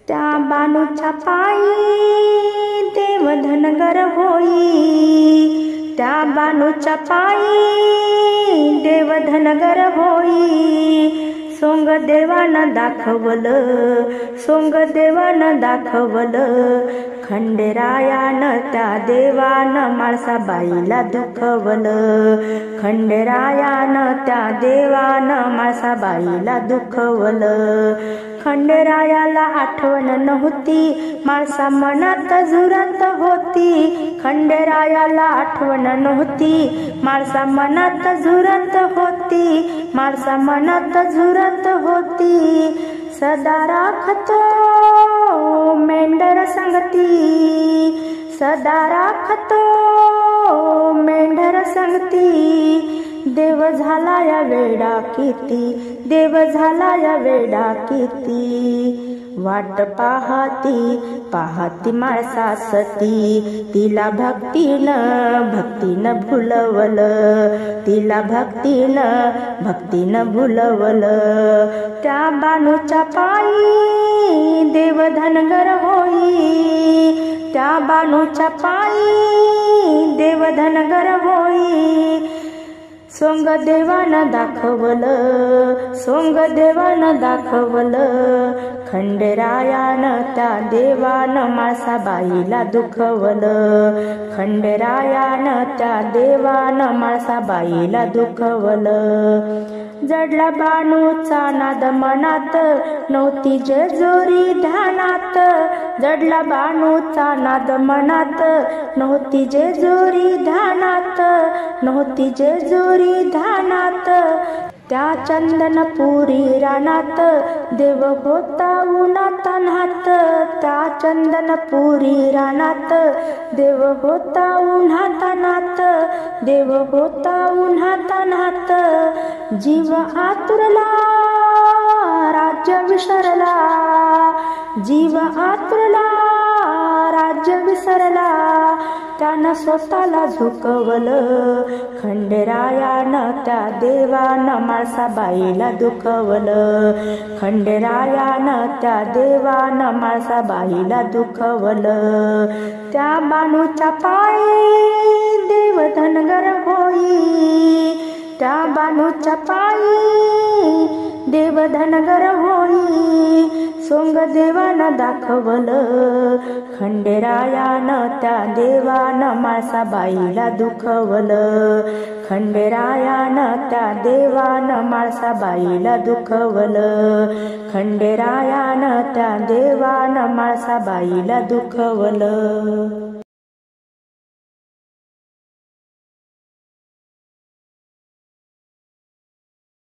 त्या बानूच्या पायी देव धनगर होई, त्या बानूच्या पायी देव धनगर होई। सोंग देवानं दाखवलं, सोंग देवानं दाखवलं, खंडेरायानं त्या देवानं म्हाळसाबाईला दुखवलं, खंडेरायानं त्या देवानं म्हाळसाबाईला दुखवलं। खंडेरायाला आठवण नव्हती, म्हाळसा मनात झुरत होती, खंडेरायाला आठवण नव्हती, म्हाळसा मनात झुरत होती, म्हाळसा मनात झुरत होती। सदा राखतो मेंढर संगती, सदा राखतो मेंढर संगती। देव झाला या वेडा किती, देव झाला या वेडा किती। वाट पाहती पाहती म्हाळसा सती, तिला भक्तीनं भुलवलं, तिला भक्तीनं भुलवलं। त्या बानूच्या पायी देव धनगर होई, त्या बानूच्या पायी देव धनगर होई। सोंग देवानं दाखवलं, सोंग देवानं दाखवलं, खंडेरायानं त्या देवानं म्हाळसाबाईला दुखवलं, खंडेरायानं त्या देवानं म्हाळसाबाईला दुखवलं। जडला बानूचा नाद मनात, नव्हती जेजुरी ध्यानात, जडला बानूचा नाद मनात, नव्हती जेजुरी ध्यानात, नव्हती जेजुरी ध्यानात। त्या चंदनपुरी रानात देव होता उन्हात नात, त्या चंदनपुरी रानात देव होता उन्हात नात, देव होता उन्हात नात। जीव आतुरला राज्य विसरला, जीव आतुरला राज्य विसरला, त्यानं स्वतःला झुकवलं, खंडेरायानं त्या देवानं म्हाळसाबाईला दुखवलं, खंडेरायानं त्या देवानं म्हाळसाबाईला दुखवलं। त्या बानूच्या पायी देव धनगर होई, त्या बानूच्या पायी देव धनगर होई। सोंग देवानं दाखवलं, खंडेरायानं त्या देवानं म्हाळसाबाईला दुखवलं, खंडेरायानं त्या देवानं म्हाळसाबाईला दुखवलं, खंडेरायानं त्या देवानं म्हाळसाबाईला दुखवलं।